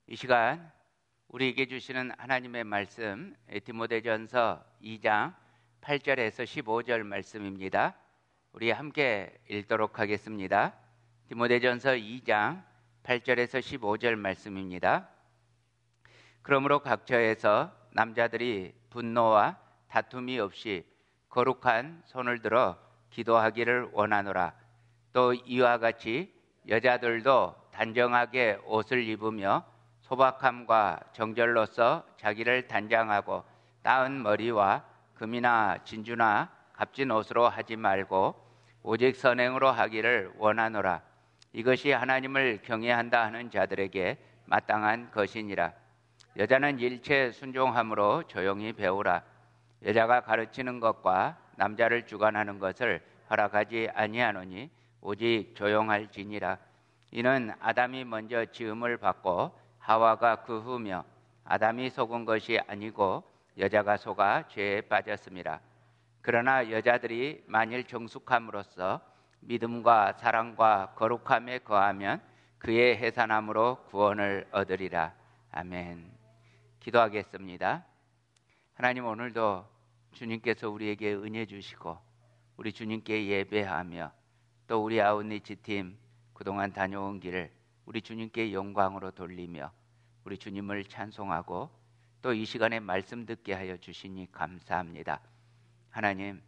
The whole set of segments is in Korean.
이 시간 우리에게 주시는 하나님의 말씀 디모데전서 2장 8절에서 15절 말씀입니다. 우리 함께 읽도록 하겠습니다. 디모데전서 2장 8절에서 15절 말씀입니다. 그러므로 각처에서 남자들이 분노와 다툼이 없이 거룩한 손을 들어 기도하기를 원하노라. 또 이와 같이 여자들도 단정하게 옷을 입으며 소박함과 정절로서 자기를 단장하고 따은 머리와 금이나 진주나 값진 옷으로 하지 말고 오직 선행으로 하기를 원하노라. 이것이 하나님을 경외한다 하는 자들에게 마땅한 것이니라. 여자는 일체 순종함으로 조용히 배우라. 여자가 가르치는 것과 남자를 주관하는 것을 허락하지 아니하노니 오직 조용할지니라. 이는 아담이 먼저 지음을 받고 하와가 그 후며 아담이 속은 것이 아니고 여자가 속아 죄에 빠졌음이라. 그러나 여자들이 만일 정숙함으로써 믿음과 사랑과 거룩함에 거하면 그의 해산함으로 구원을 얻으리라. 아멘. 기도하겠습니다. 하나님, 오늘도 주님께서 우리에게 은혜 주시고 우리 주님께 예배하며 또 우리 아웃리치 팀 그동안 다녀온 길을 우리 주님께 영광으로 돌리며 우리 주님을 찬송하고 또 이 시간에 말씀 듣게 하여 주시니 감사합니다. 하나님,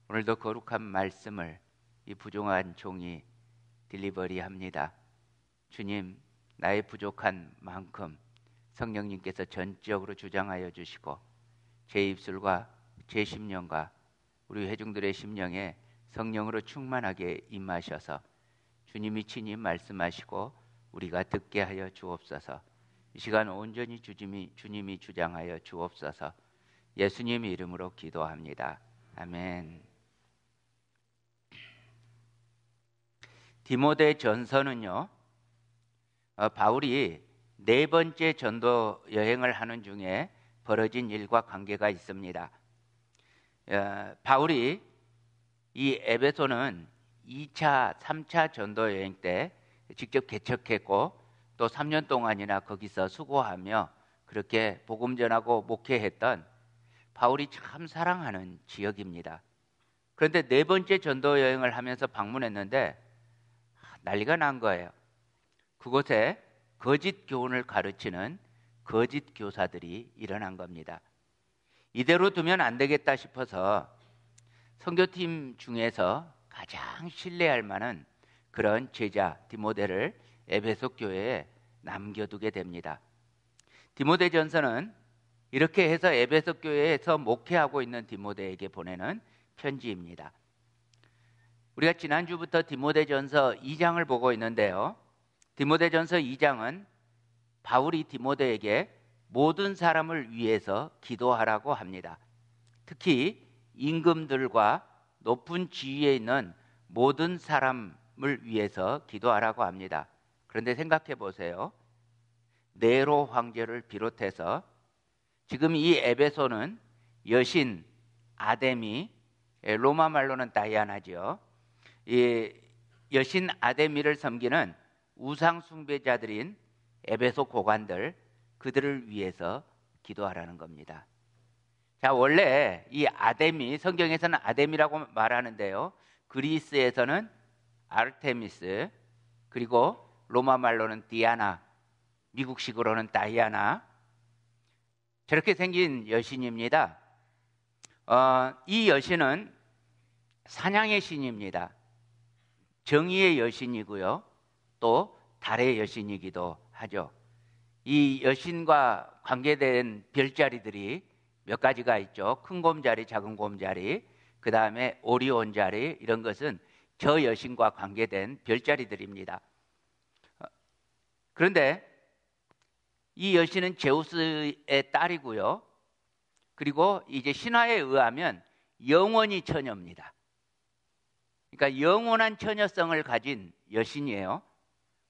오늘도 거룩한 말씀을 이 부족한 종이 딜리버리합니다. 주님, 나의 부족한 만큼 성령님께서 전적으로 주장하여 주시고 제 입술과 제 심령과 우리 회중들의 심령에 성령으로 충만하게 임하셔서 주님이 친히 말씀하시고 우리가 듣게 하여 주옵소서. 이 시간 온전히 주님이 주장하여 주옵소서. 예수님의 이름으로 기도합니다. 아멘. 디모데 전서는요, 바울이 네 번째 전도 여행을 하는 중에 벌어진 일과 관계가 있습니다. 바울이 이 에베소는 2차, 3차 전도 여행 때 직접 개척했고 또 3년 동안이나 거기서 수고하며 그렇게 복음 전하고 목회했던 바울이 참 사랑하는 지역입니다. 그런데 네 번째 전도 여행을 하면서 방문했는데 난리가 난 거예요. 그곳에 거짓 교훈을 가르치는 거짓 교사들이 일어난 겁니다. 이대로 두면 안 되겠다 싶어서 선교팀 중에서 가장 신뢰할 만한 그런 제자 디모데를 에베소 교회에 남겨두게 됩니다. 디모데전서는 이렇게 해서 에베소 교회에서 목회하고 있는 디모데에게 보내는 편지입니다. 우리가 지난주부터 디모데전서 2장을 보고 있는데요, 디모데전서 2장은 바울이 디모데에게 모든 사람을 위해서 기도하라고 합니다. 특히 임금들과 높은 지위에 있는 모든 사람을 위해서 기도하라고 합니다. 그런데 생각해 보세요. 네로 황제를 비롯해서 지금 이 에베소는 여신 아데미, 로마 말로는 다이아나죠. 이 여신 아데미를 섬기는 우상 숭배자들인 에베소 고관들, 그들을 위해서 기도하라는 겁니다. 자, 원래 이 아데미, 성경에서는 아데미라고 말하는데요, 그리스에서는 아르테미스, 그리고 로마 말로는 디아나, 미국식으로는 다이아나, 저렇게 생긴 여신입니다. 이 여신은 사냥의 신입니다. 정의의 여신이고요, 또 달의 여신이기도 하죠. 이 여신과 관계된 별자리들이 몇 가지가 있죠. 큰 곰자리, 작은 곰자리, 그 다음에 오리온 자리, 이런 것은 저 여신과 관계된 별자리들입니다. 그런데 이 여신은 제우스의 딸이고요, 그리고 이제 신화에 의하면 영원히 처녀입니다. 그러니까 영원한 처녀성을 가진 여신이에요.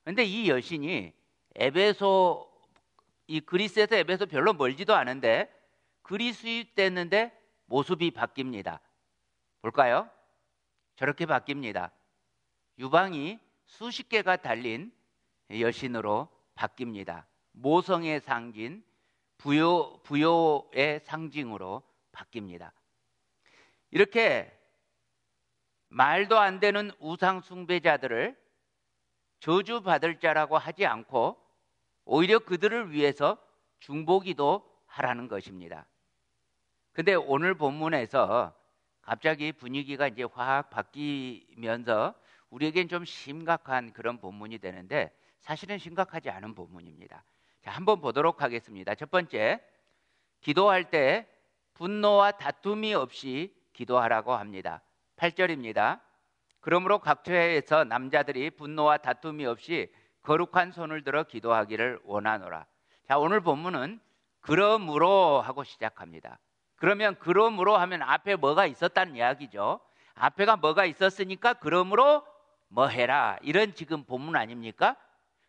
그런데 이 여신이 이 그리스에서 에베소 별로 멀지도 않은데 그리스 수입됐는데 모습이 바뀝니다. 볼까요? 저렇게 바뀝니다. 유방이 수십 개가 달린 여신으로 바뀝니다. 모성의 상징, 부요의 상징으로 바뀝니다. 이렇게 말도 안 되는 우상 숭배자들을 저주받을 자라고 하지 않고 오히려 그들을 위해서 중보기도 하라는 것입니다. 근데 오늘 본문에서 갑자기 분위기가 이제 확 바뀌면서 우리에겐 좀 심각한 그런 본문이 되는데 사실은 심각하지 않은 본문입니다. 자, 한번 보도록 하겠습니다. 첫 번째, 기도할 때 분노와 다툼이 없이 기도하라고 합니다. 8절입니다. 그러므로 각처에서 남자들이 분노와 다툼이 없이 거룩한 손을 들어 기도하기를 원하노라. 자, 오늘 본문은 그러므로 하고 시작합니다. 그러면 그러므로 하면 앞에 뭐가 있었다는 이야기죠. 앞에가 뭐가 있었으니까 그러므로 뭐 해라, 이런 지금 본문 아닙니까?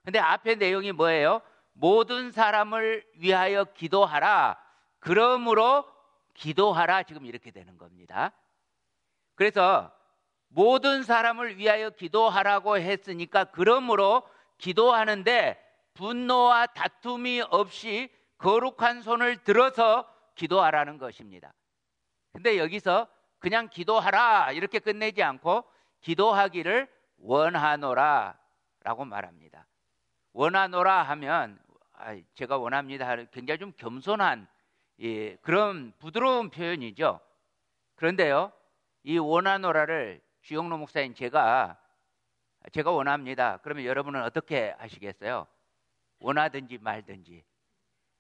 근데 앞에 내용이 뭐예요? 모든 사람을 위하여 기도하라. 그러므로 기도하라, 지금 이렇게 되는 겁니다. 그래서 모든 사람을 위하여 기도하라고 했으니까 그러므로 기도하는데 분노와 다툼이 없이 거룩한 손을 들어서 기도하라는 것입니다. 근데 여기서 그냥 기도하라 이렇게 끝내지 않고 기도하기를 원하노라 라고 말합니다. 원하노라 하면 제가 원합니다, 굉장히 좀 겸손한 그런 부드러운 표현이죠. 그런데요, 이 원하노라를 주영로 목사님 제가 원합니다. 그러면 여러분은 어떻게 하시겠어요? 원하든지 말든지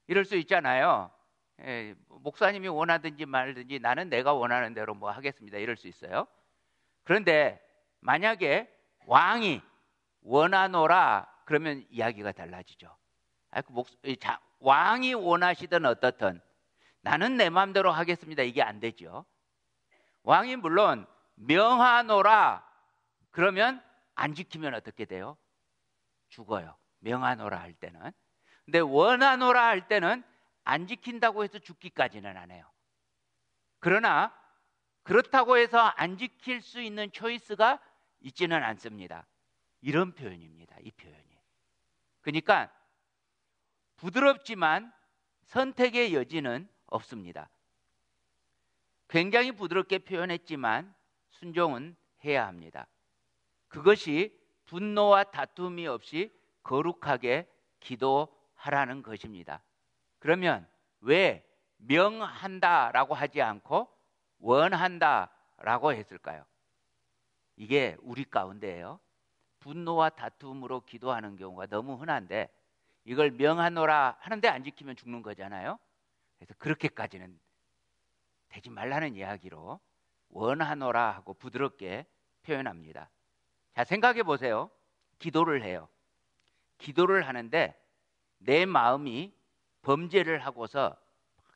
이럴 수 있잖아요. 목사님이 원하든지 말든지 나는 내가 원하는 대로 뭐 하겠습니다, 이럴 수 있어요. 그런데 만약에 왕이 원하노라 그러면 이야기가 달라지죠. 왕이 원하시든 어떻든 나는 내 마음대로 하겠습니다, 이게 안 되죠. 왕이 물론 명하노라 그러면 안 지키면 어떻게 돼요? 죽어요. 명하노라 할 때는. 근데 원하노라 할 때는 안 지킨다고 해서 죽기까지는 안 해요. 그러나 그렇다고 해서 안 지킬 수 있는 초이스가 있지는 않습니다. 이런 표현입니다, 이 표현이. 그러니까 부드럽지만 선택의 여지는 없습니다. 굉장히 부드럽게 표현했지만 순종은 해야 합니다. 그것이 분노와 다툼이 없이 거룩하게 기도하라는 것입니다. 그러면 왜 명한다라고 하지 않고 원한다라고 했을까요? 이게 우리 가운데예요. 분노와 다툼으로 기도하는 경우가 너무 흔한데 이걸 명하노라 하는데 안 지키면 죽는 거잖아요. 그래서 그렇게까지는 되지 말라는 이야기로 원하노라 하고 부드럽게 표현합니다. 자, 생각해 보세요. 기도를 해요. 기도를 하는데 내 마음이 범죄를 하고서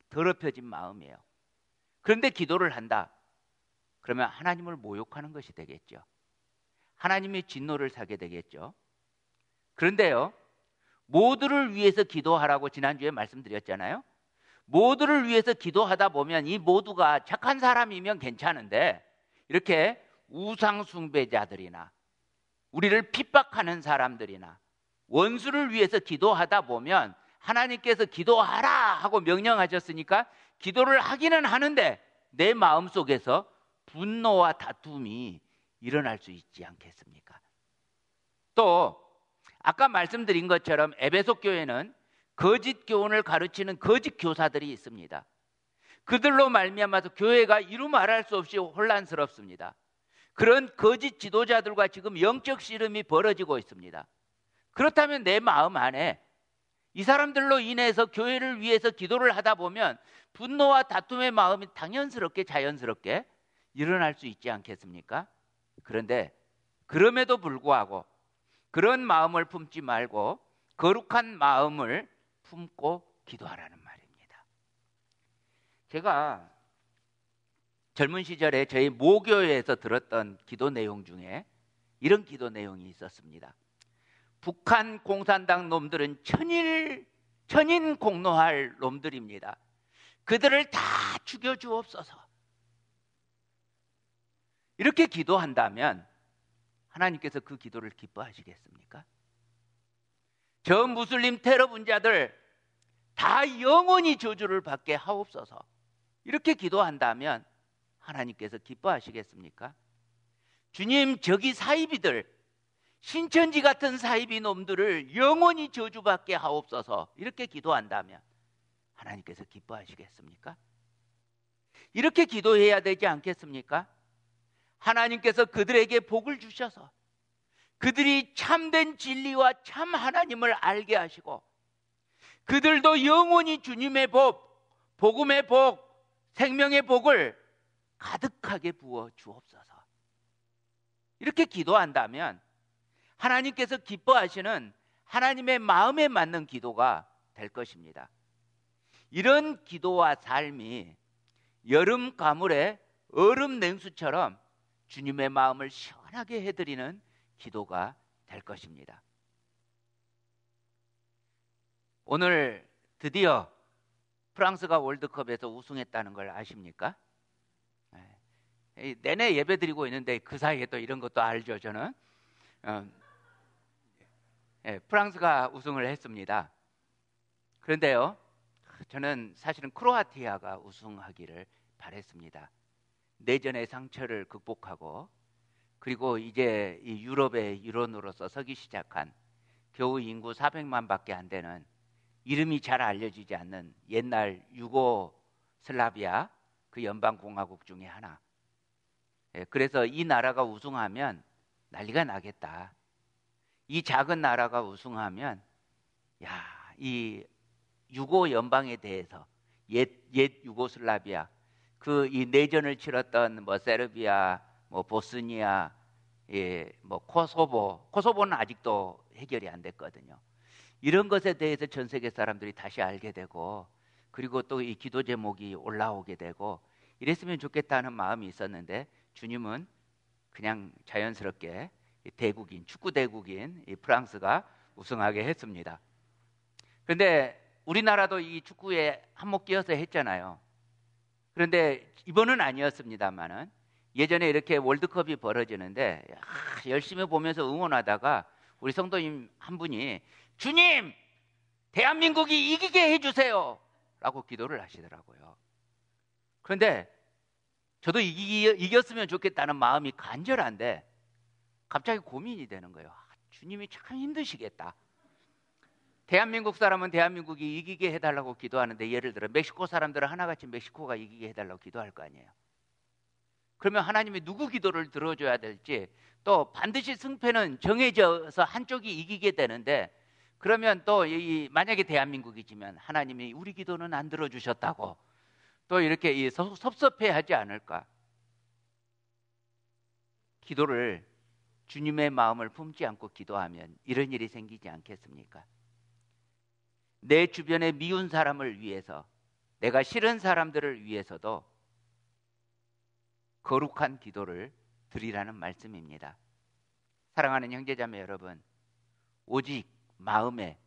더럽혀진 마음이에요. 그런데 기도를 한다. 그러면 하나님을 모욕하는 것이 되겠죠. 하나님의 진노를 사게 되겠죠. 그런데요, 모두를 위해서 기도하라고 지난주에 말씀드렸잖아요. 모두를 위해서 기도하다 보면 이 모두가 착한 사람이면 괜찮은데 이렇게 우상 숭배자들이나 우리를 핍박하는 사람들이나 원수를 위해서 기도하다 보면 하나님께서 기도하라 하고 명령하셨으니까 기도를 하기는 하는데 내 마음속에서 분노와 다툼이 일어날 수 있지 않겠습니까? 또 아까 말씀드린 것처럼 에베소 교회는 거짓 교훈을 가르치는 거짓 교사들이 있습니다. 그들로 말미암아서 교회가 이루 말할 수 없이 혼란스럽습니다. 그런 거짓 지도자들과 지금 영적 씨름이 벌어지고 있습니다. 그렇다면 내 마음 안에 이 사람들로 인해서 교회를 위해서 기도를 하다 보면 분노와 다툼의 마음이 당연스럽게 자연스럽게 일어날 수 있지 않겠습니까? 그런데 그럼에도 불구하고 그런 마음을 품지 말고 거룩한 마음을 품고 기도하라는 말입니다. 제가 젊은 시절에 저희 모교회에서 들었던 기도 내용 중에 이런 기도 내용이 있었습니다. 북한 공산당 놈들은 천인 공노할 놈들입니다. 그들을 다 죽여주옵소서. 이렇게 기도한다면 하나님께서 그 기도를 기뻐하시겠습니까? 저 무슬림 테러 분자들 다 영원히 저주를 받게 하옵소서. 이렇게 기도한다면 하나님께서 기뻐하시겠습니까? 주님, 저기 사이비들, 신천지 같은 사이비 놈들을 영원히 저주받게 하옵소서. 이렇게 기도한다면 하나님께서 기뻐하시겠습니까? 이렇게 기도해야 되지 않겠습니까? 하나님께서 그들에게 복을 주셔서 그들이 참된 진리와 참 하나님을 알게 하시고 그들도 영원히 주님의 복, 복음의 복, 생명의 복을 가득하게 부어 주옵소서. 이렇게 기도한다면 하나님께서 기뻐하시는 하나님의 마음에 맞는 기도가 될 것입니다. 이런 기도와 삶이 여름 가물의 얼음 냉수처럼 주님의 마음을 시원하게 해드리는 기도가 될 것입니다. 오늘 드디어 프랑스가 월드컵에서 우승했다는 걸 아십니까? 내내 예배 드리고 있는데 그 사이에 또 이런 것도 알죠, 저는. 프랑스가 우승을 했습니다. 그런데요, 저는 사실은 크로아티아가 우승하기를 바랬습니다. 내전의 상처를 극복하고 그리고 이제 이 유럽의 일원으로서 서기 시작한 겨우 인구 400만밖에 안 되는 이름이 잘 알려지지 않는 옛날 유고슬라비아 그 연방공화국 중에 하나. 그래서 이 나라가 우승하면 난리가 나겠다. 이 작은 나라가 우승하면 이 유고 연방에 대해서 옛 유고슬라비아 그 이 내전을 치렀던 뭐 세르비아, 뭐 보스니아, 뭐 코소보는 아직도 해결이 안 됐거든요. 이런 것에 대해서 전 세계 사람들이 다시 알게 되고 그리고 또 이 기도 제목이 올라오게 되고 이랬으면 좋겠다는 마음이 있었는데 주님은 그냥 자연스럽게 대국인, 축구 대국인 이 프랑스가 우승하게 했습니다. 그런데 우리나라도 이 축구에 한몫 끼어서 했잖아요. 그런데 이번은 아니었습니다만은 예전에 이렇게 월드컵이 벌어지는데 열심히 보면서 응원하다가 우리 성도님 한 분이 주님, 대한민국이 이기게 해주세요 라고 기도를 하시더라고요. 그런데 저도 이겼으면 좋겠다는 마음이 간절한데 갑자기 고민이 되는 거예요. 주님이 참 힘드시겠다. 대한민국 사람은 대한민국이 이기게 해달라고 기도하는데 예를 들어 멕시코 사람들은 하나같이 멕시코가 이기게 해달라고 기도할 거 아니에요. 그러면 하나님이 누구 기도를 들어줘야 될지 또 반드시 승패는 정해져서 한쪽이 이기게 되는데 그러면 또 만약에 대한민국이 지면 하나님이 우리 기도는 안 들어주셨다고 또 이렇게 섭섭해하지 않을까. 기도를 주님의 마음을 품지 않고 기도하면 이런 일이 생기지 않겠습니까? 내 주변에 미운 사람을 위해서, 내가 싫은 사람들을 위해서도 거룩한 기도를 드리라는 말씀입니다. 사랑하는 형제자매 여러분, 오직 마음에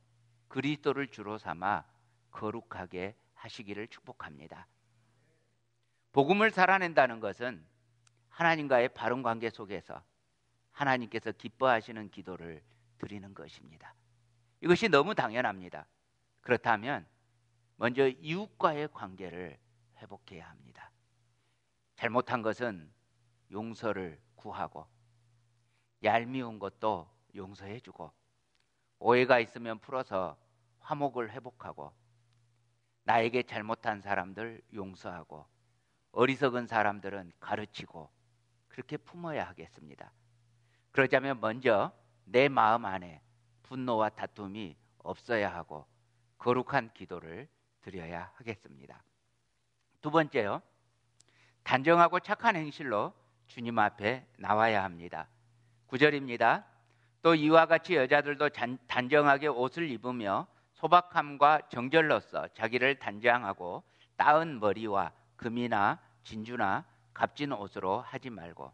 그리스도를 주로 삼아 거룩하게 하시기를 축복합니다. 복음을 살아낸다는 것은 하나님과의 바른 관계 속에서 하나님께서 기뻐하시는 기도를 드리는 것입니다. 이것이 너무 당연합니다. 그렇다면 먼저 이웃과의 관계를 회복해야 합니다. 잘못한 것은 용서를 구하고 얄미운 것도 용서해주고 오해가 있으면 풀어서 화목을 회복하고 나에게 잘못한 사람들 용서하고 어리석은 사람들은 가르치고 그렇게 품어야 하겠습니다. 그러자면 먼저 내 마음 안에 분노와 다툼이 없어야 하고 거룩한 기도를 드려야 하겠습니다. 두 번째요, 단정하고 착한 행실로 주님 앞에 나와야 합니다. 9절입니다. 또 이와 같이 여자들도 단정하게 옷을 입으며 소박함과 정절로서 자기를 단장하고 따은 머리와 금이나 진주나 값진 옷으로 하지 말고.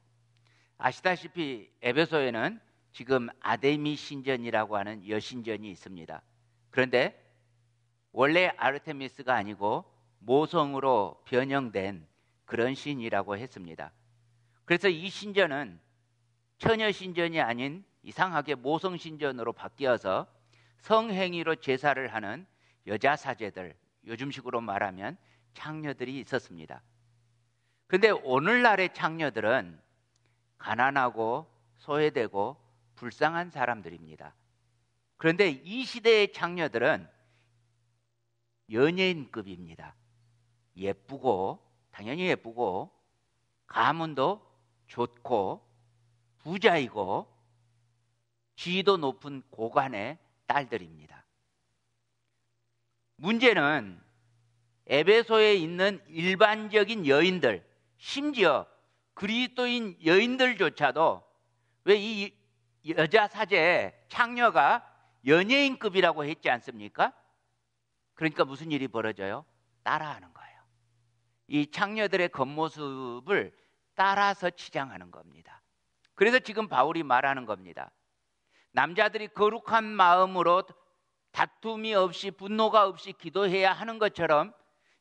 아시다시피 에베소에는 지금 아데미 신전이라고 하는 여신전이 있습니다. 그런데 원래 아르테미스가 아니고 모성으로 변형된 그런 신이라고 했습니다. 그래서 이 신전은 처녀 신전이 아닌 이상하게 모성 신전으로 바뀌어서 성행위로 제사를 하는 여자 사제들, 요즘식으로 말하면 창녀들이 있었습니다. 그런데 오늘날의 창녀들은 가난하고 소외되고 불쌍한 사람들입니다. 그런데 이 시대의 창녀들은 연예인급입니다. 예쁘고, 당연히 예쁘고, 가문도 좋고, 부자이고, 지위도 높은 고관의 딸들입니다. 문제는 에베소에 있는 일반적인 여인들, 심지어 그리스도인 여인들조차도 왜 이 여자 사제 창녀가 연예인급이라고 했지 않습니까? 그러니까 무슨 일이 벌어져요? 따라하는 거예요. 이 창녀들의 겉모습을 따라서 치장하는 겁니다. 그래서 지금 바울이 말하는 겁니다. 남자들이 거룩한 마음으로 다툼이 없이 분노가 없이 기도해야 하는 것처럼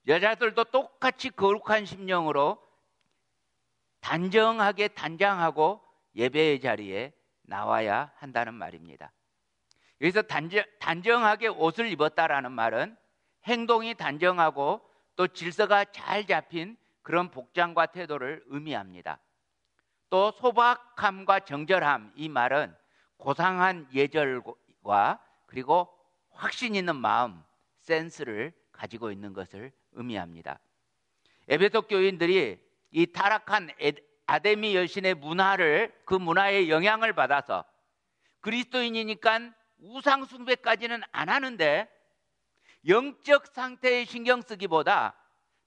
여자들도 똑같이 거룩한 심령으로 단정하게 단장하고 예배의 자리에 나와야 한다는 말입니다. 여기서 단정하게 옷을 입었다라는 말은 행동이 단정하고 또 질서가 잘 잡힌 그런 복장과 태도를 의미합니다. 또 소박함과 정절함, 이 말은 고상한 예절과 그리고 확신 있는 마음, 센스를 가지고 있는 것을 의미합니다. 에베소 교인들이 이 타락한 아데미 여신의 문화를, 그 문화의 영향을 받아서 그리스도인이니까 우상 숭배까지는 안 하는데 영적 상태에 신경 쓰기보다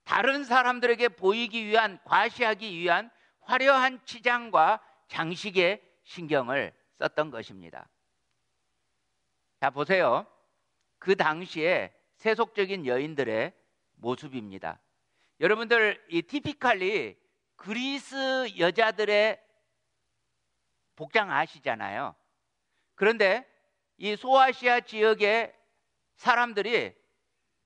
다른 사람들에게 보이기 위한, 과시하기 위한 화려한 치장과 장식에 신경을 썼던 것입니다. 자, 보세요. 그 당시에 세속적인 여인들의 모습입니다. 여러분들 이 티피칼리 그리스 여자들의 복장 아시잖아요. 그런데 이 소아시아 지역의 사람들이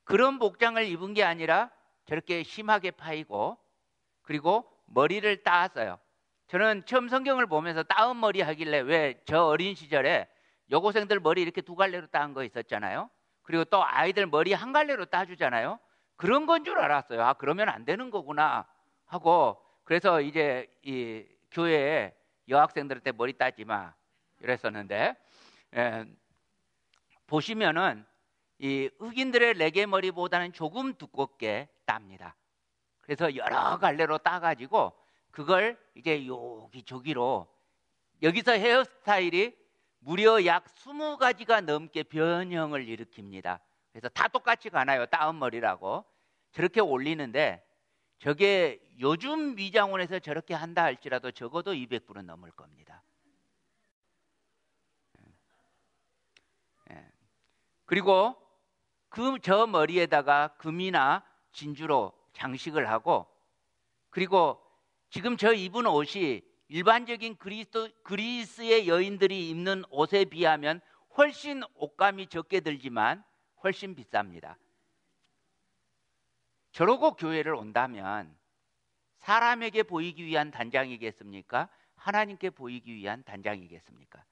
그런 복장을 입은 게 아니라 저렇게 심하게 파이고 그리고 머리를 따았어요. 저는 처음 성경을 보면서 따은 머리 하길래 왜 저 어린 시절에 여고생들 머리 이렇게 두 갈래로 따은 거 있었잖아요. 그리고 또 아이들 머리 한 갈래로 따주잖아요. 그런 건 줄 알았어요. 아, 그러면 안 되는 거구나 하고, 그래서 이제 이 교회에 여학생들한테 머리 따지 마 이랬었는데, 보시면은 이 흑인들의 레게 머리보다는 조금 두껍게 땁니다. 그래서 여러 갈래로 따가지고 그걸 이제 여기저기로, 여기서 헤어스타일이 무려 약 20가지가 넘게 변형을 일으킵니다. 그래서 다 똑같이 가나요? 따은 머리라고 저렇게 올리는데, 저게 요즘 미장원에서 저렇게 한다 할지라도 적어도 200불은 넘을 겁니다. 그리고 저 머리에다가 금이나 진주로 장식을 하고, 그리고 지금 저 입은 옷이 일반적인 그리스의 여인들이 입는 옷에 비하면 훨씬 옷감이 적게 들지만 훨씬 비쌉니다. 저러고 교회를 온다면 사람에게 보이기 위한 단장이겠습니까? 하나님께 보이기 위한 단장이겠습니까?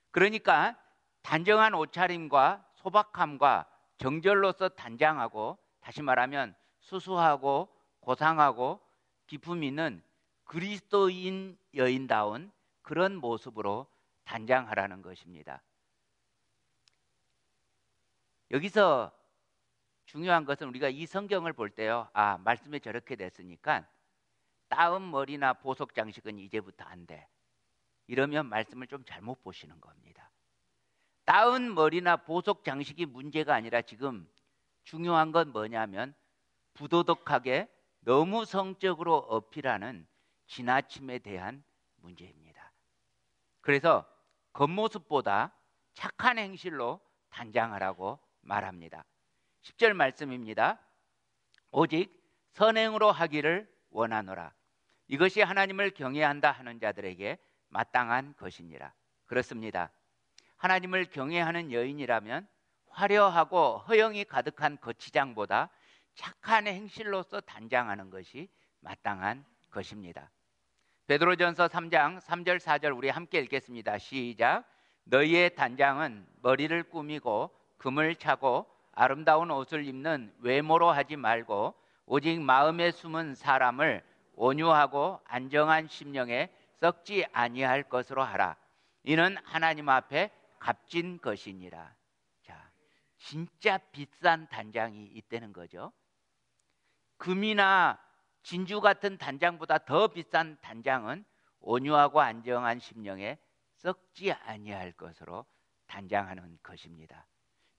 그러니까 단정한 옷차림과 소박함과 정절로서 단장하고, 다시 말하면 수수하고 고상하고 기품 있는 그리스도인 여인다운 그런 모습으로 단장하라는 것입니다. 여기서 중요한 것은 우리가 이 성경을 볼 때요, 아, 말씀에 저렇게 됐으니까 따은 머리나 보석 장식은 이제부터 안 돼, 이러면 말씀을 좀 잘못 보시는 겁니다. 따은 머리나 보석 장식이 문제가 아니라 지금 중요한 건 뭐냐면 부도덕하게 너무 성적으로 어필하는 지나침에 대한 문제입니다. 그래서 겉모습보다 착한 행실로 단장하라고 말합니다. 10절 말씀입니다. 오직 선행으로 하기를 원하노라. 이것이 하나님을 경외한다 하는 자들에게 마땅한 것이니라. 그렇습니다. 하나님을 경외하는 여인이라면 화려하고 허영이 가득한 거치장보다 착한 행실로서 단장하는 것이 마땅한 것입니다. 베드로전서 3장 3절 4절 우리 함께 읽겠습니다. 시작. 너희의 단장은 머리를 꾸미고 금을 차고 아름다운 옷을 입는 외모로 하지 말고 오직 마음에 숨은 사람을 온유하고 안정한 심령에 썩지 아니할 것으로 하라. 이는 하나님 앞에 값진 것이니라. 자, 진짜 비싼 단장이 있다는 거죠. 금이나 진주 같은 단장보다 더 비싼 단장은 온유하고 안정한 심령에 썩지 아니할 것으로 단장하는 것입니다.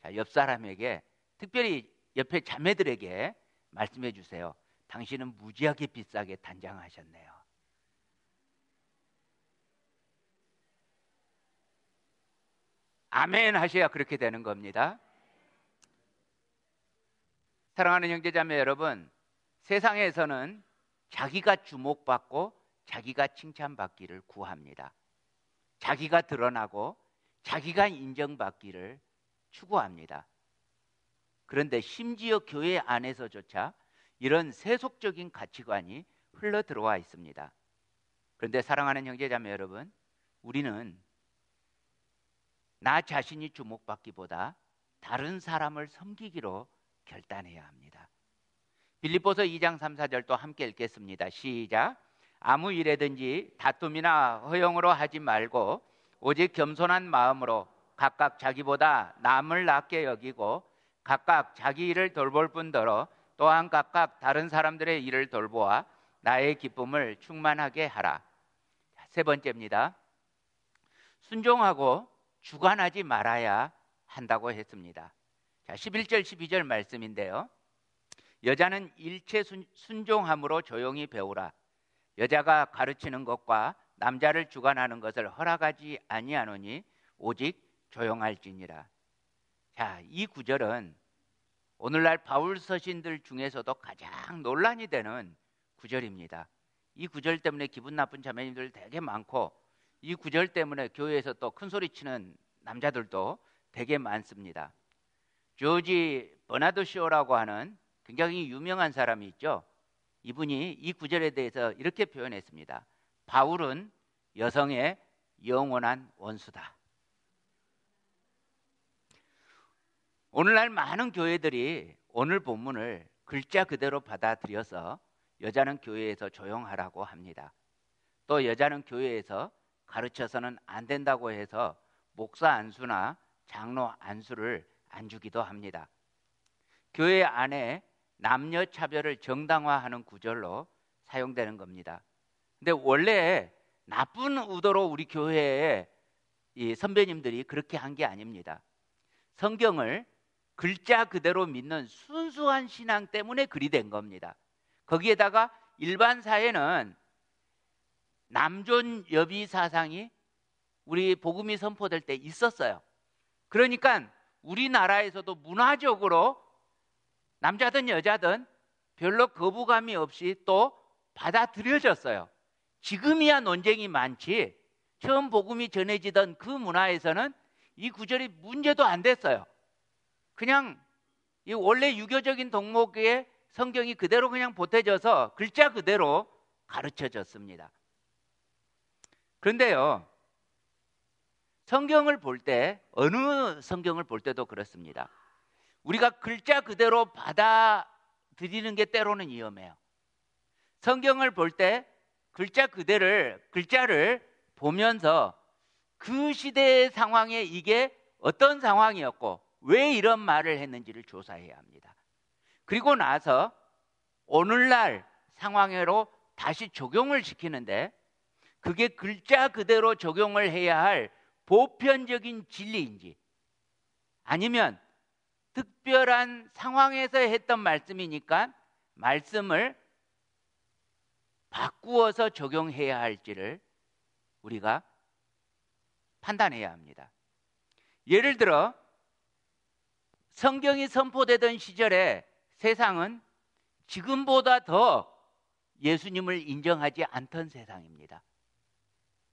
자, 옆 사람에게, 특별히 옆에 자매들에게 말씀해 주세요. 당신은 무지하게 비싸게 단장하셨네요. 아멘 하셔야 그렇게 되는 겁니다. 사랑하는 형제자매 여러분, 세상에서는 자기가 주목받고 자기가 칭찬받기를 구합니다. 자기가 드러나고 자기가 인정받기를 추구합니다. 그런데 심지어 교회 안에서조차 이런 세속적인 가치관이 흘러 들어와 있습니다. 그런데 사랑하는 형제자매 여러분, 우리는 나 자신이 주목받기보다 다른 사람을 섬기기로 결단해야 합니다. 빌립보서 2장 3, 4절 또 함께 읽겠습니다. 시작. 아무 일에든지 다툼이나 허용으로 하지 말고 오직 겸손한 마음으로 각각 자기보다 남을 낫게 여기고 각각 자기 일을 돌볼 뿐더러 또한 각각 다른 사람들의 일을 돌보아 나의 기쁨을 충만하게 하라. 세 번째입니다. 순종하고 주관하지 말아야 한다고 했습니다. 자, 11절 12절 말씀인데요. 여자는 일체 순종함으로 조용히 배우라. 여자가 가르치는 것과 남자를 주관하는 것을 허락하지 아니하노니 오직 조용할지니라. 자, 이 구절은 오늘날 바울 서신들 중에서도 가장 논란이 되는 구절입니다. 이 구절 때문에 기분 나쁜 자매님들 되게 많고, 이 구절 때문에 교회에서 또 큰 소리 치는 남자들도 되게 많습니다. 조지 버나드 쇼라고 하는 굉장히 유명한 사람이 있죠. 이분이 이 구절에 대해서 이렇게 표현했습니다. 바울은 여성의 영원한 원수다. 오늘날 많은 교회들이 오늘 본문을 글자 그대로 받아들여서 여자는 교회에서 조용하라고 합니다. 또 여자는 교회에서 가르쳐서는 안 된다고 해서 목사 안수나 장로 안수를 안 주기도 합니다. 교회 안에 남녀 차별을 정당화하는 구절로 사용되는 겁니다. 근데 원래 나쁜 의도로 우리 교회에 이 선배님들이 그렇게 한 게 아닙니다. 성경을 글자 그대로 믿는 순수한 신앙 때문에 그리 된 겁니다. 거기에다가 일반 사회는 남존 여비 사상이 우리 복음이 선포될 때 있었어요. 그러니까 우리나라에서도 문화적으로 남자든 여자든 별로 거부감이 없이 또 받아들여졌어요. 지금이야 논쟁이 많지, 처음 복음이 전해지던 그 문화에서는 이 구절이 문제도 안 됐어요. 그냥 이 원래 유교적인 덕목에 성경이 그대로 그냥 보태져서 글자 그대로 가르쳐졌습니다. 그런데요, 성경을 볼 때, 어느 성경을 볼 때도 그렇습니다. 우리가 글자 그대로 받아들이는 게 때로는 위험해요. 성경을 볼 때 글자를 보면서 그 시대의 상황에 이게 어떤 상황이었고 왜 이런 말을 했는지를 조사해야 합니다. 그리고 나서 오늘날 상황으로 다시 적용을 시키는데 그게 글자 그대로 적용을 해야 할 보편적인 진리인지, 아니면 특별한 상황에서 했던 말씀이니까 말씀을 바꾸어서 적용해야 할지를 우리가 판단해야 합니다. 예를 들어 성경이 선포되던 시절에 세상은 지금보다 더 예수님을 인정하지 않던 세상입니다.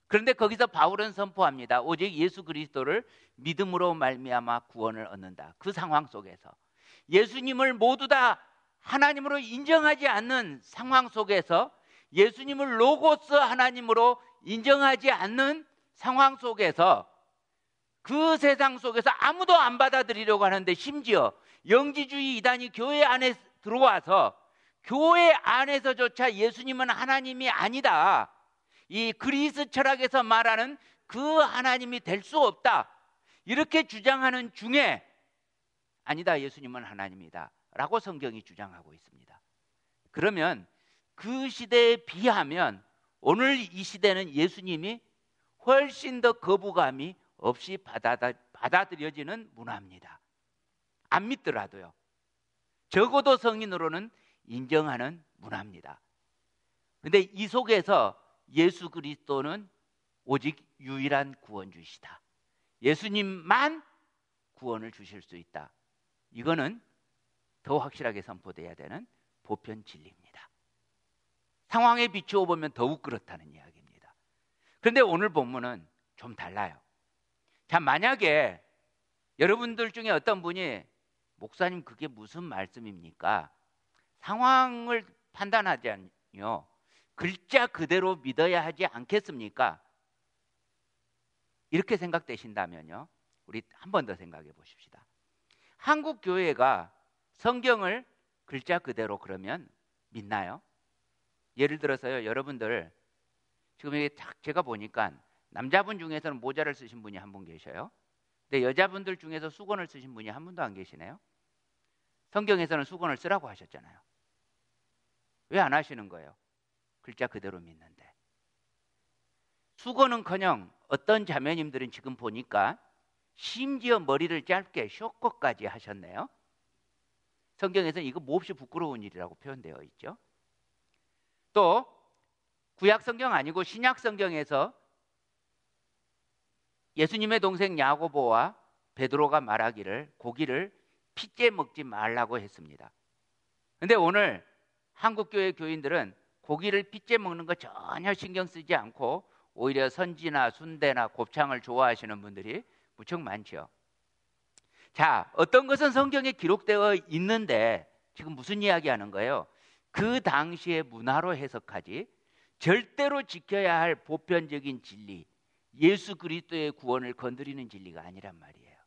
그런데 거기서 바울은 선포합니다. 오직 예수 그리스도를 믿음으로 말미암아 구원을 얻는다. 그 상황 속에서 예수님을 모두 다 하나님으로 인정하지 않는 상황 속에서, 예수님을 로고스 하나님으로 인정하지 않는 상황 속에서 그 세상 속에서 아무도 안 받아들이려고 하는데 심지어 영지주의 이단이 교회 안에 들어와서 교회 안에서조차 예수님은 하나님이 아니다, 이 그리스 철학에서 말하는 그 하나님이 될 수 없다, 이렇게 주장하는 중에 아니다, 예수님은 하나님이다 라고 성경이 주장하고 있습니다. 그러면 그 시대에 비하면 오늘 이 시대는 예수님이 훨씬 더 거부감이 없이 받아들여지는 문화입니다. 안 믿더라도요. 적어도 성인으로는 인정하는 문화입니다. 그런데 이 속에서 예수 그리스도는 오직 유일한 구원주이시다, 예수님만 구원을 주실 수 있다, 이거는 더 확실하게 선포돼야 되는 보편 진리입니다. 상황에 비추어 보면 더욱 그렇다는 이야기입니다. 그런데 오늘 본문은 좀 달라요. 자, 만약에 여러분들 중에 어떤 분이 목사님 그게 무슨 말씀입니까? 상황을 판단하자니요, 글자 그대로 믿어야 하지 않겠습니까? 이렇게 생각되신다면요, 우리 한 번 더 생각해 보십시다. 한국 교회가 성경을 글자 그대로 그러면 믿나요? 예를 들어서요, 여러분들 지금 이게 딱 제가 보니까 남자분 중에서는 모자를 쓰신 분이 한 분 계셔요. 근데 여자분들 중에서 수건을 쓰신 분이 한 분도 안 계시네요. 성경에서는 수건을 쓰라고 하셨잖아요. 왜 안 하시는 거예요? 글자 그대로 믿는데. 수건은커녕 어떤 자매님들은 지금 보니까 심지어 머리를 짧게 쇼컷까지 하셨네요. 성경에서는 이거 몹시 부끄러운 일이라고 표현되어 있죠. 또 구약 성경 아니고 신약 성경에서 예수님의 동생 야고보와 베드로가 말하기를 고기를 핏째 먹지 말라고 했습니다. 그런데 오늘 한국교회 교인들은 고기를 핏째 먹는 거 전혀 신경 쓰지 않고 오히려 선지나 순대나 곱창을 좋아하시는 분들이 무척 많죠. 자, 어떤 것은 성경에 기록되어 있는데 지금 무슨 이야기 하는 거예요? 그 당시의 문화로 해석하지 절대로 지켜야 할 보편적인 진리, 예수 그리스도의 구원을 건드리는 진리가 아니란 말이에요.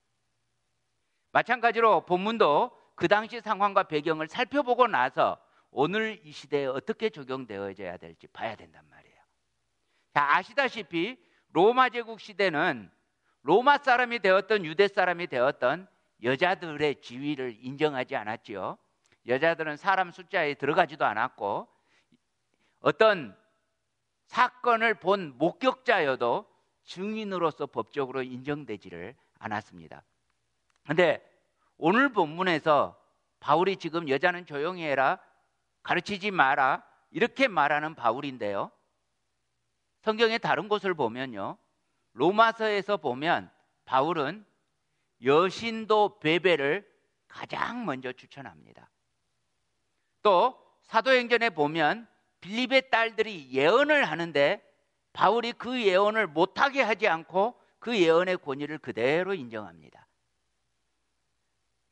마찬가지로 본문도 그 당시 상황과 배경을 살펴보고 나서 오늘 이 시대에 어떻게 적용되어져야 될지 봐야 된단 말이에요. 자, 아시다시피 로마 제국 시대는 로마 사람이 되었던 유대 사람이 되었던 여자들의 지위를 인정하지 않았지요. 여자들은 사람 숫자에 들어가지도 않았고 어떤 사건을 본 목격자여도 증인으로서 법적으로 인정되지를 않았습니다. 그런데 오늘 본문에서 바울이 지금 여자는 조용히 해라, 가르치지 마라 이렇게 말하는 바울인데요, 성경의 다른 곳을 보면요, 로마서에서 보면 바울은 여신도 베베를 가장 먼저 추천합니다. 또 사도행전에 보면 빌립의 딸들이 예언을 하는데 바울이 그 예언을 못하게 하지 않고 그 예언의 권위를 그대로 인정합니다.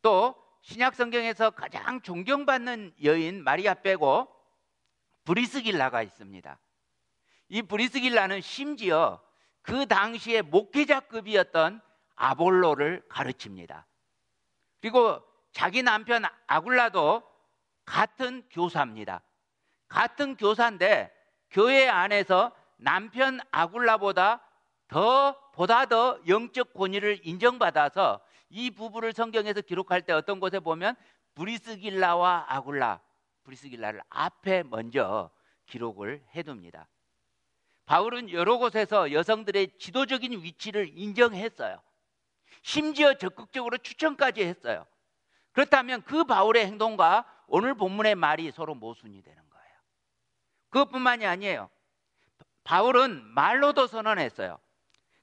또 신약 성경에서 가장 존경받는 여인 마리아 빼고 브리스길라가 있습니다. 이 브리스길라는 심지어 그 당시에 목회자급이었던 아볼로를 가르칩니다. 그리고 자기 남편 아굴라도 같은 교사입니다. 같은 교사인데 교회 안에서 남편 아굴라보다 보다 더 영적 권위를 인정받아서 이 부부를 성경에서 기록할 때 어떤 곳에 보면 브리스길라와 아굴라, 브리스길라를 앞에 먼저 기록을 해둡니다. 바울은 여러 곳에서 여성들의 지도적인 위치를 인정했어요. 심지어 적극적으로 추천까지 했어요. 그렇다면 그 바울의 행동과 오늘 본문의 말이 서로 모순이 되는 거예요. 그것뿐만이 아니에요. 바울은 말로도 선언했어요.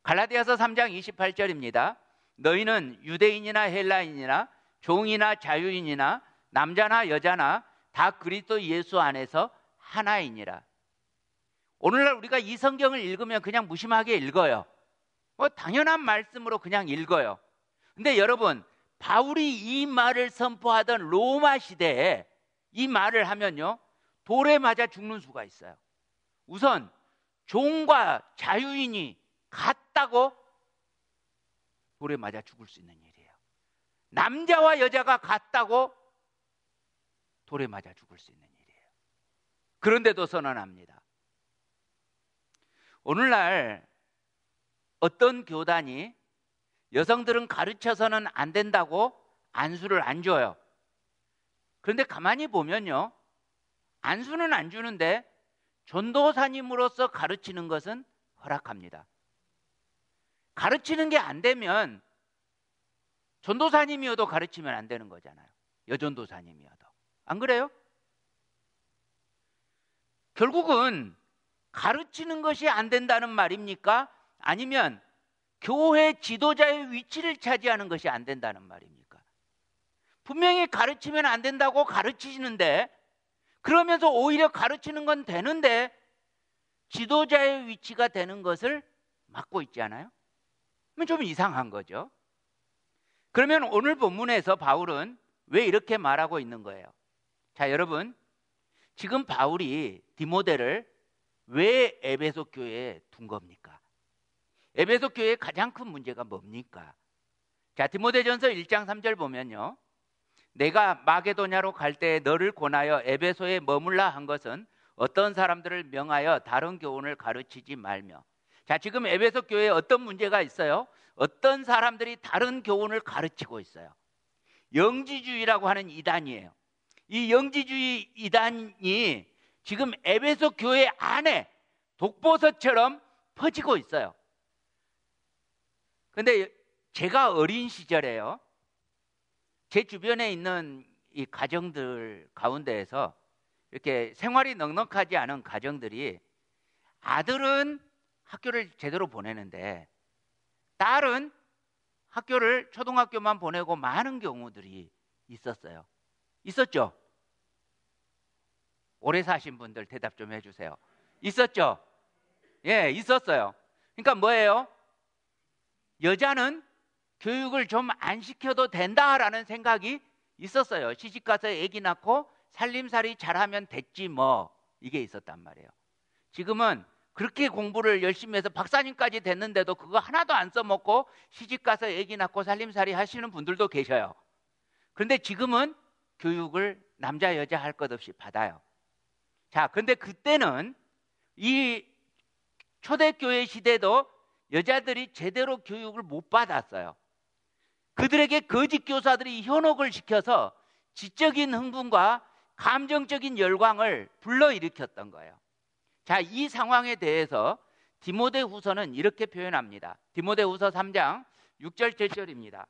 갈라디아서 3장 28절입니다. 너희는 유대인이나 헬라인이나 종이나 자유인이나 남자나 여자나 다 그리스도 예수 안에서 하나이니라. 오늘날 우리가 이 성경을 읽으면 그냥 무심하게 읽어요. 당연한 말씀으로 그냥 읽어요. 근데 여러분, 바울이 이 말을 선포하던 로마 시대에 이 말을 하면요, 돌에 맞아 죽는 수가 있어요. 우선 종과 자유인이 같다고 돌에 맞아 죽을 수 있는 일이에요. 남자와 여자가 같다고 돌에 맞아 죽을 수 있는 일이에요. 그런데도 선언합니다. 오늘날 어떤 교단이 여성들은 가르쳐서는 안 된다고 안수를 안 줘요. 그런데 가만히 보면요, 안수는 안 주는데 전도사님으로서 가르치는 것은 허락합니다. 가르치는 게 안 되면 전도사님이어도 가르치면 안 되는 거잖아요. 여전도사님이어도. 안 그래요? 결국은 가르치는 것이 안 된다는 말입니까? 아니면 교회 지도자의 위치를 차지하는 것이 안 된다는 말입니까? 분명히 가르치면 안 된다고 가르치시는데, 그러면서 오히려 가르치는 건 되는데 지도자의 위치가 되는 것을 막고 있지 않아요? 그러면 좀 이상한 거죠. 그러면 오늘 본문에서 바울은 왜 이렇게 말하고 있는 거예요? 자, 여러분, 지금 바울이 디모데를 왜 에베소 교회에 둔 겁니까? 에베소 교회의 가장 큰 문제가 뭡니까? 자, 디모데전서 1장 3절 보면요, 내가 마게도냐로 갈 때 너를 권하여 에베소에 머물라 한 것은 어떤 사람들을 명하여 다른 교훈을 가르치지 말며. 자, 지금 에베소 교회에 어떤 문제가 있어요? 어떤 사람들이 다른 교훈을 가르치고 있어요. 영지주의라고 하는 이단이에요. 이 영지주의 이단이 지금 에베소 교회 안에 독보서처럼 퍼지고 있어요. 그런데 제가 어린 시절에요, 제 주변에 있는 이 가정들 가운데에서 이렇게 생활이 넉넉하지 않은 가정들이 아들은 학교를 제대로 보내는데 딸은 학교를 초등학교만 보내고 많은 경우들이 있었어요. 있었죠? 오래 사신 분들 대답 좀 해주세요. 있었죠? 예, 있었어요. 그러니까 뭐예요? 여자는 교육을 좀 안 시켜도 된다라는 생각이 있었어요. 시집가서 아기 낳고 살림살이 잘하면 됐지 뭐, 이게 있었단 말이에요. 지금은 그렇게 공부를 열심히 해서 박사님까지 됐는데도 그거 하나도 안 써먹고 시집가서 아기 낳고 살림살이 하시는 분들도 계셔요. 그런데 지금은 교육을 남자 여자 할 것 없이 받아요. 자, 근데 그때는 이 초대교회 시대도 여자들이 제대로 교육을 못 받았어요. 그들에게 거짓 교사들이 현혹을 시켜서 지적인 흥분과 감정적인 열광을 불러일으켰던 거예요. 자, 이 상황에 대해서 디모데후서는 이렇게 표현합니다. 디모데후서 3장 6절 7절입니다.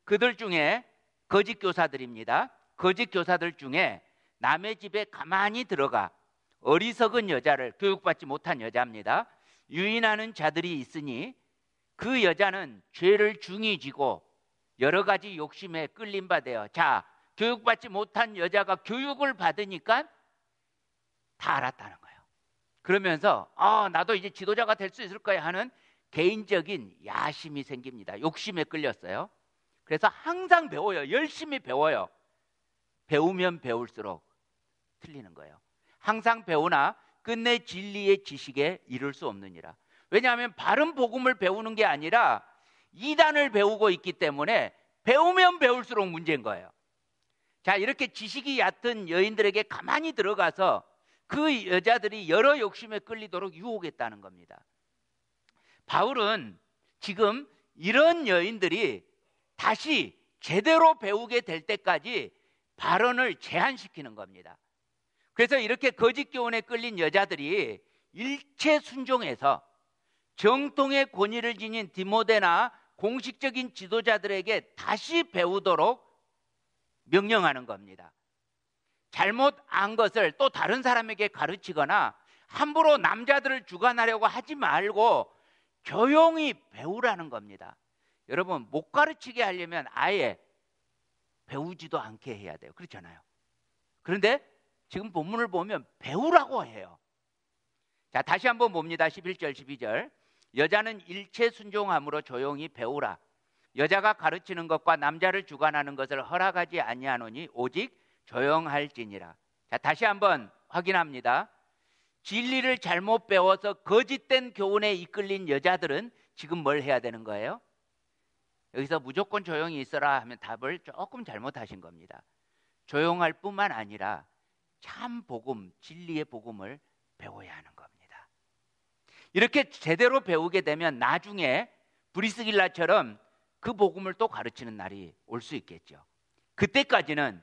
그들 중에 거짓 교사들입니다. 거짓 교사들 중에 남의 집에 가만히 들어가 어리석은 여자를, 교육받지 못한 여자입니다, 유인하는 자들이 있으니 그 여자는 죄를 중히 지고 여러 가지 욕심에 끌림 받아요. 자, 교육받지 못한 여자가 교육을 받으니까 다 알았다는 거예요. 그러면서 나도 이제 지도자가 될 수 있을 거야 하는 개인적인 야심이 생깁니다. 욕심에 끌렸어요. 그래서 항상 배워요. 열심히 배워요. 배우면 배울수록 틀리는 거예요. 항상 배우나 끝내 진리의 지식에 이를 수 없느니라. 왜냐하면 바른 복음을 배우는 게 아니라 이단을 배우고 있기 때문에 배우면 배울수록 문제인 거예요. 자, 이렇게 지식이 얕은 여인들에게 가만히 들어가서 그 여자들이 여러 욕심에 끌리도록 유혹했다는 겁니다. 바울은 지금 이런 여인들이 다시 제대로 배우게 될 때까지 발언을 제한시키는 겁니다. 그래서 이렇게 거짓 교훈에 끌린 여자들이 일체 순종해서 정통의 권위를 지닌 디모데나 공식적인 지도자들에게 다시 배우도록 명령하는 겁니다. 잘못 안 것을 또 다른 사람에게 가르치거나 함부로 남자들을 주관하려고 하지 말고 조용히 배우라는 겁니다. 여러분, 못 가르치게 하려면 아예 배우지도 않게 해야 돼요. 그렇잖아요. 그런데 지금 본문을 보면 배우라고 해요. 자, 다시 한번 봅니다. 11절 12절. 여자는 일체 순종함으로 조용히 배우라. 여자가 가르치는 것과 남자를 주관하는 것을 허락하지 아니하노니 오직 조용할지니라. 자, 다시 한번 확인합니다. 진리를 잘못 배워서 거짓된 교훈에 이끌린 여자들은 지금 뭘 해야 되는 거예요? 여기서 무조건 조용히 있어라 하면 답을 조금 잘못하신 겁니다. 조용할 뿐만 아니라 참 복음, 진리의 복음을 배워야 하는 겁니다. 이렇게 제대로 배우게 되면 나중에 브리스길라처럼 그 복음을 또 가르치는 날이 올 수 있겠죠. 그때까지는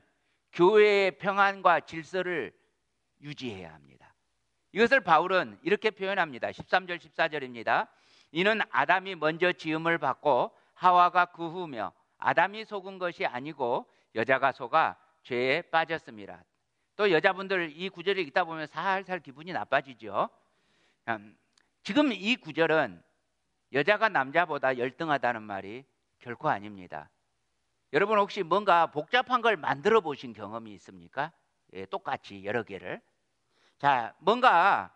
교회의 평안과 질서를 유지해야 합니다. 이것을 바울은 이렇게 표현합니다. 13절 14절입니다. 이는 아담이 먼저 지음을 받고 하와가 그 후며 아담이 속은 것이 아니고 여자가 속아 죄에 빠졌습니다. 또 여자분들 이 구절을 읽다 보면 살살 기분이 나빠지죠. 지금 이 구절은 여자가 남자보다 열등하다는 말이 결코 아닙니다. 여러분 혹시 뭔가 복잡한 걸 만들어 보신 경험이 있습니까? 예, 똑같이 여러 개를. 자, 뭔가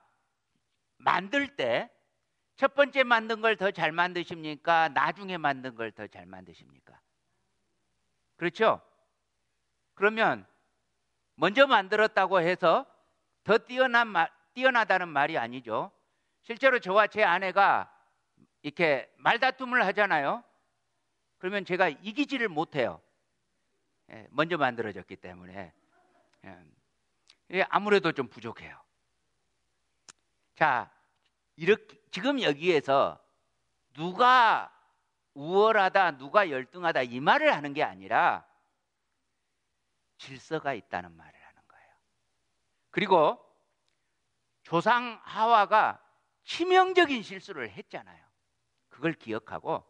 만들 때 첫 번째 만든 걸 더 잘 만드십니까? 나중에 만든 걸 더 잘 만드십니까? 그렇죠? 그러면 먼저 만들었다고 해서 더 뛰어나다는 말이 아니죠. 실제로 저와 제 아내가 이렇게 말다툼을 하잖아요. 그러면 제가 이기지를 못해요. 먼저 만들어졌기 때문에. 아무래도 좀 부족해요. 자, 이렇게 지금 여기에서 누가 우월하다, 누가 열등하다 이 말을 하는 게 아니라 질서가 있다는 말을 하는 거예요. 그리고 조상 하와가 치명적인 실수를 했잖아요. 그걸 기억하고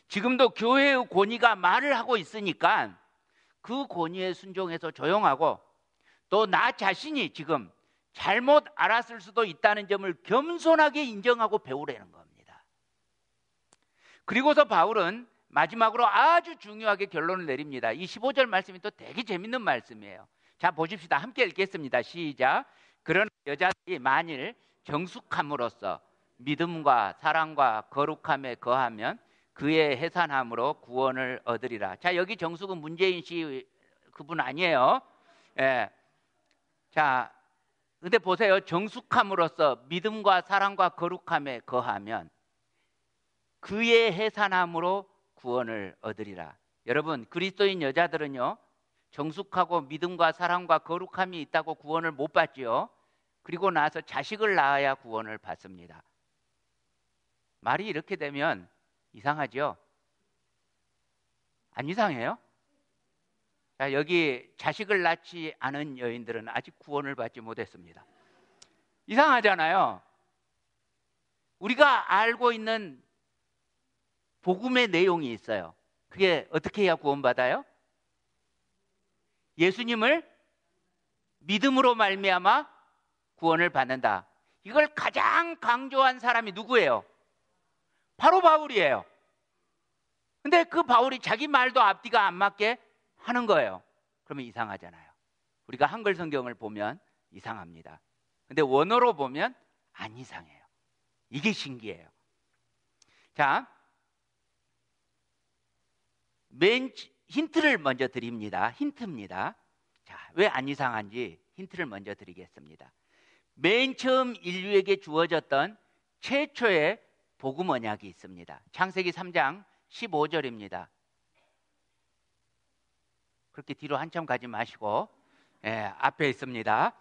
지금도 교회의 권위가 말을 하고 있으니까 그 권위에 순종해서 조용하고 또 나 자신이 지금 잘못 알았을 수도 있다는 점을 겸손하게 인정하고 배우라는 겁니다. 그리고서 바울은 마지막으로 아주 중요하게 결론을 내립니다. 이 15절 말씀이 또 되게 재밌는 말씀이에요. 자, 보십시다. 함께 읽겠습니다. 시작. 그러나 여자들이 만일 정숙함으로써 믿음과 사랑과 거룩함에 거하면 그의 해산함으로 구원을 얻으리라. 자, 여기 정숙은 문재인 씨 그분 아니에요. 예. 자, 근데 보세요. 정숙함으로써 믿음과 사랑과 거룩함에 거하면 그의 해산함으로 구원을 얻으리라. 여러분, 그리스도인 여자들은요, 정숙하고 믿음과 사랑과 거룩함이 있다고 구원을 못 받지요. 그리고 나서 자식을 낳아야 구원을 받습니다. 말이 이렇게 되면 이상하죠? 안 이상해요? 자, 여기 자식을 낳지 않은 여인들은 아직 구원을 받지 못했습니다. 이상하잖아요. 우리가 알고 있는 복음의 내용이 있어요. 그게 어떻게 해야 구원받아요? 예수님을 믿음으로 말미암아 구원을 받는다. 이걸 가장 강조한 사람이 누구예요? 바로 바울이에요. 근데 그 바울이 자기 말도 앞뒤가 안 맞게 하는 거예요. 그러면 이상하잖아요. 우리가 한글 성경을 보면 이상합니다. 근데 원어로 보면 안 이상해요. 이게 신기해요. 자, 힌트를 먼저 드립니다. 힌트입니다. 자, 왜 안 이상한지 힌트를 먼저 드리겠습니다. 맨 처음 인류에게 주어졌던 최초의 복음 언약이 있습니다. 창세기 3장 15절입니다. 그렇게 뒤로 한참 가지 마시고 앞에 있습니다.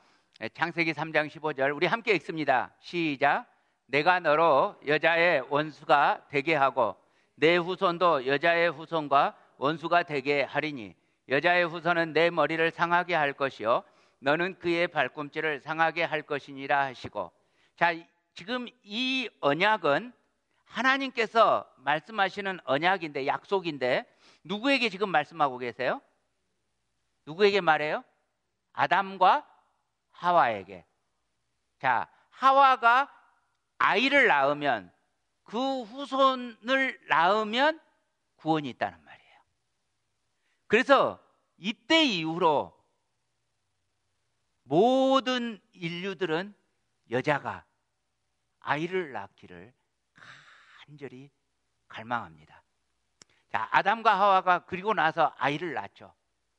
창세기 3장 15절 우리 함께 읽습니다. 시작. 내가 너로 여자의 원수가 되게 하고 내 후손도 여자의 후손과 원수가 되게 하리니 여자의 후손은 내 머리를 상하게 할 것이요 너는 그의 발꿈치를 상하게 할 것이니라 하시고. 자, 지금 이 언약은 하나님께서 말씀하시는 언약인데, 약속인데 누구에게 지금 말씀하고 계세요? 누구에게 말해요? 아담과 하와에게. 자, 하와가 아이를 낳으면, 그 후손을 낳으면 구원이 있다는 말이에요. 그래서 이때 이후로 모든 인류들은 여자가 아이를 낳기를 간절히 갈망합니다. 자, 아담과 하와가 그리고 나서 아이를 낳죠.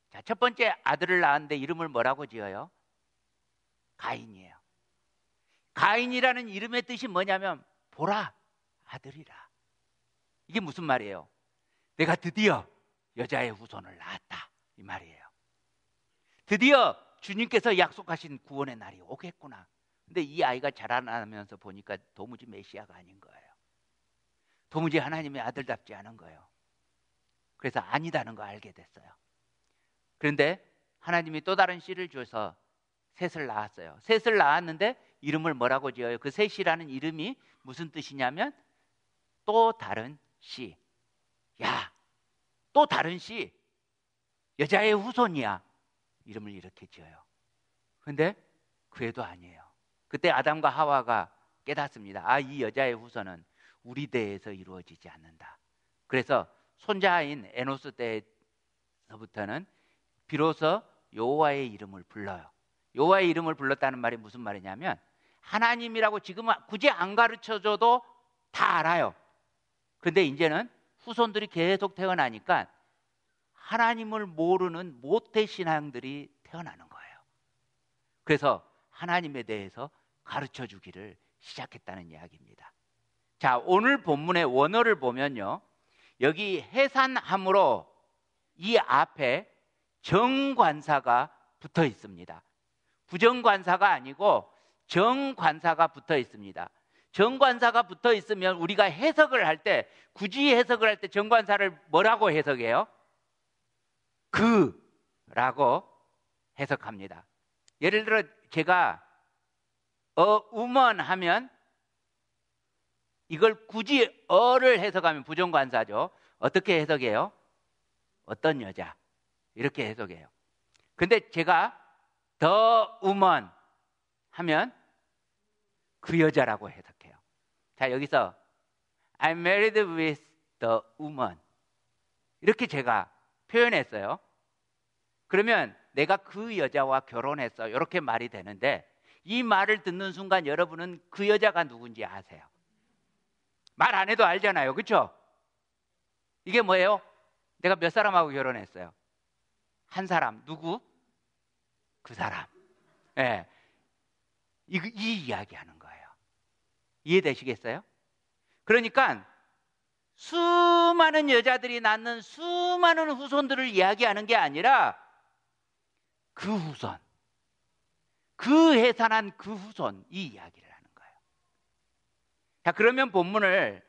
자, 첫 번째 아들을 낳았는데 이름을 뭐라고 지어요? 가인이에요. 가인이라는 이름의 뜻이 뭐냐면 보라, 아들이라. 이게 무슨 말이에요? 내가 드디어 여자의 후손을 낳았다 이 말이에요. 드디어 주님께서 약속하신 구원의 날이 오겠구나. 근데 이 아이가 자라나면서 보니까 도무지 메시아가 아닌 거예요. 도무지 하나님의 아들답지 않은 거예요. 그래서 아니다는 거 알게 됐어요. 그런데 하나님이 또 다른 씨를 줘서 셋을 낳았어요. 셋을 낳았는데 이름을 뭐라고 지어요? 그 셋이라는 이름이 무슨 뜻이냐면 또 다른 씨. 야, 또 다른 씨. 여자의 후손이야. 이름을 이렇게 지어요. 근데 그 애도 아니에요. 그때 아담과 하와가 깨닫습니다. 아, 이 여자의 후손은 우리 대에서 이루어지지 않는다. 그래서 손자인 에노스 때서부터는 비로소 여호와의 이름을 불러요. 여호와의 이름을 불렀다는 말이 무슨 말이냐면 하나님이라고 지금은 굳이 안 가르쳐줘도 다 알아요. 근데 이제는 후손들이 계속 태어나니까 하나님을 모르는 모태신앙들이 태어나는 거예요. 그래서 하나님에 대해서 가르쳐주기를 시작했다는 이야기입니다. 자, 오늘 본문의 원어를 보면요, 여기 해산함으로 이 앞에 정관사가 붙어 있습니다. 부정관사가 아니고 정관사가 붙어 있습니다. 정관사가 붙어 있으면 우리가 해석을 할 때, 굳이 해석을 할 때 정관사를 뭐라고 해석해요? 그라고 해석합니다. 예를 들어 제가 woman 하면 이걸 굳이 어를 해석하면 부정관사죠. 어떻게 해석해요? 어떤 여자 이렇게 해석해요. 근데 제가 the woman 하면 그 여자라고 해석해요. 자, 여기서 I'm married with the woman 이렇게 제가 표현했어요. 그러면 내가 그 여자와 결혼했어 이렇게 말이 되는데 이 말을 듣는 순간 여러분은 그 여자가 누군지 아세요? 말 안 해도 알잖아요. 그렇죠? 이게 뭐예요? 내가 몇 사람하고 결혼했어요? 한 사람. 누구? 그 사람. 예. 이 이야기하는 거예요. 이해되시겠어요? 그러니까 수많은 여자들이 낳는 수많은 후손들을 이야기하는 게 아니라 그 후손, 그 해산한 그 후손, 이 이야기를 하는 거예요. 자, 그러면 본문을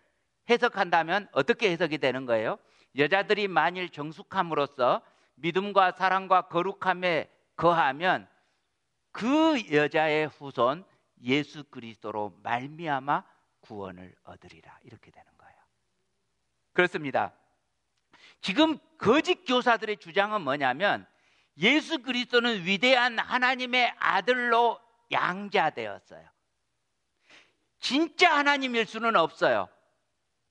해석한다면 어떻게 해석이 되는 거예요? 여자들이 만일 정숙함으로써 믿음과 사랑과 거룩함에 거하면 그 여자의 후손 예수 그리스도로 말미암아 구원을 얻으리라 이렇게 되는 거예요. 그렇습니다. 지금 거짓 교사들의 주장은 뭐냐면 예수 그리스도는 위대한 하나님의 아들로 양자되었어요. 진짜 하나님일 수는 없어요.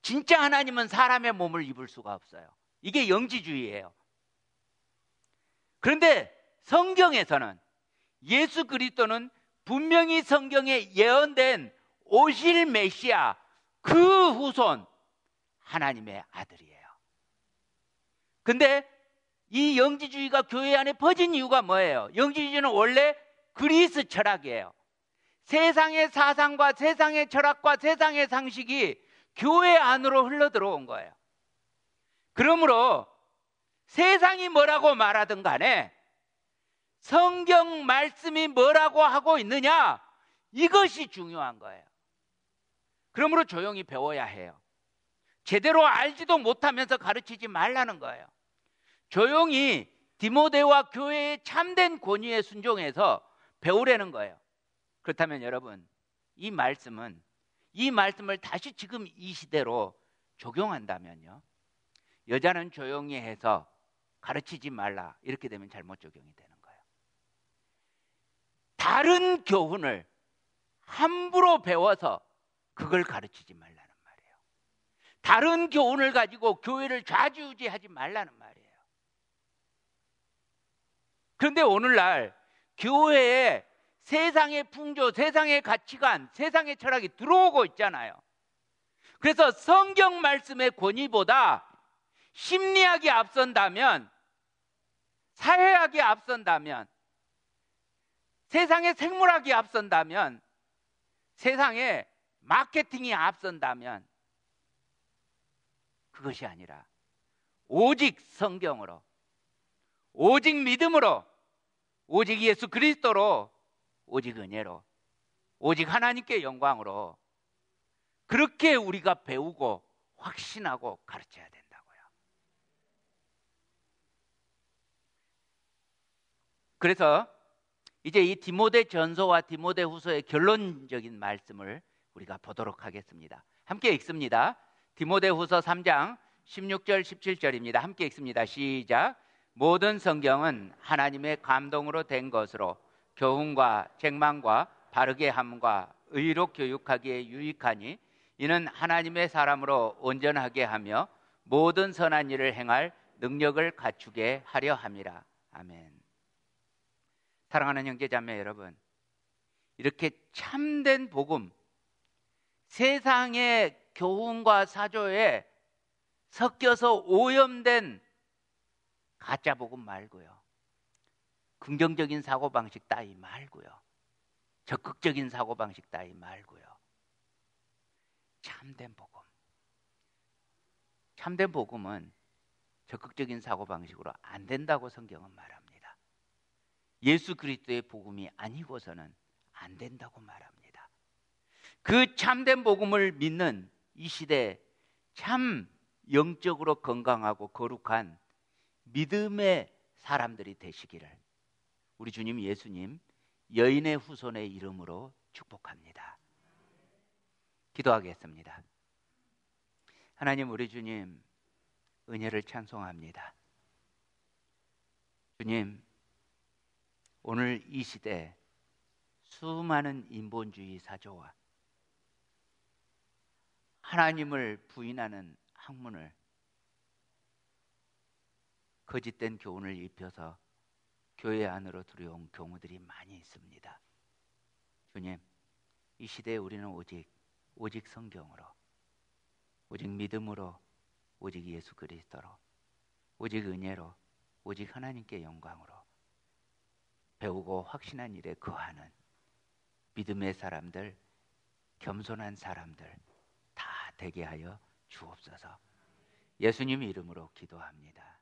진짜 하나님은 사람의 몸을 입을 수가 없어요. 이게 영지주의예요. 그런데 성경에서는 예수 그리스도는 분명히 성경에 예언된 오실 메시아 그 후손 하나님의 아들이에요. 근데 이 영지주의가 교회 안에 퍼진 이유가 뭐예요? 영지주의는 원래 그리스 철학이에요. 세상의 사상과 세상의 철학과 세상의 상식이 교회 안으로 흘러들어온 거예요. 그러므로 세상이 뭐라고 말하든 간에 성경 말씀이 뭐라고 하고 있느냐, 이것이 중요한 거예요. 그러므로 조용히 배워야 해요. 제대로 알지도 못하면서 가르치지 말라는 거예요. 조용히 디모데와 교회의 참된 권위에 순종해서 배우라는 거예요. 그렇다면 여러분, 이 말씀을 다시 지금 이 시대로 적용한다면요, 여자는 조용히 해서 가르치지 말라 이렇게 되면 잘못 적용이 되는 거예요. 다른 교훈을 함부로 배워서 그걸 가르치지 말라는 말이에요. 다른 교훈을 가지고 교회를 좌지우지하지 말라는 말이에요. 그런데 오늘날 교회에 세상의 풍조, 세상의 가치관, 세상의 철학이 들어오고 있잖아요. 그래서 성경 말씀의 권위보다 심리학이 앞선다면, 사회학이 앞선다면, 세상의 생물학이 앞선다면, 세상의 마케팅이 앞선다면, 그것이 아니라 오직 성경으로, 오직 믿음으로, 오직 예수 그리스도로, 오직 은혜로, 오직 하나님께 영광으로 그렇게 우리가 배우고 확신하고 가르쳐야 된다고요. 그래서 이제 이 디모데 전서와 디모데 후서의 결론적인 말씀을 우리가 보도록 하겠습니다. 함께 읽습니다. 디모데 후서 3장 16절 17절입니다. 함께 읽습니다. 시작. 모든 성경은 하나님의 감동으로 된 것으로 교훈과 책망과 바르게 함과 의로 교육하기에 유익하니 이는 하나님의 사람으로 온전하게 하며 모든 선한 일을 행할 능력을 갖추게 하려 함이라. 아멘. 사랑하는 형제자매 여러분, 이렇게 참된 복음, 세상의 교훈과 사조에 섞여서 오염된 가짜 복음 말고요, 긍정적인 사고방식 따위 말고요, 적극적인 사고방식 따위 말고요, 참된 복음. 참된 복음은 적극적인 사고방식으로 안 된다고 성경은 말합니다. 예수 그리스도의 복음이 아니고서는 안 된다고 말합니다. 그 참된 복음을 믿는 이 시대에 참 영적으로 건강하고 거룩한 믿음의 사람들이 되시기를 우리 주님 예수님 여인의 후손의 이름으로 축복합니다. 기도하겠습니다. 하나님, 우리 주님 은혜를 찬송합니다. 주님, 오늘 이 시대 수많은 인본주의 사조와 하나님을 부인하는 학문을, 거짓된 교훈을 입혀서 교회 안으로 들여온 경우들이 많이 있습니다. 주님, 이 시대에 우리는 오직 성경으로, 오직 믿음으로, 오직 예수 그리스도로, 오직 은혜로, 오직 하나님께 영광으로 배우고 확신한 일에 거하는 믿음의 사람들, 겸손한 사람들 다 되게 하여 주옵소서. 예수님 이름으로 기도합니다.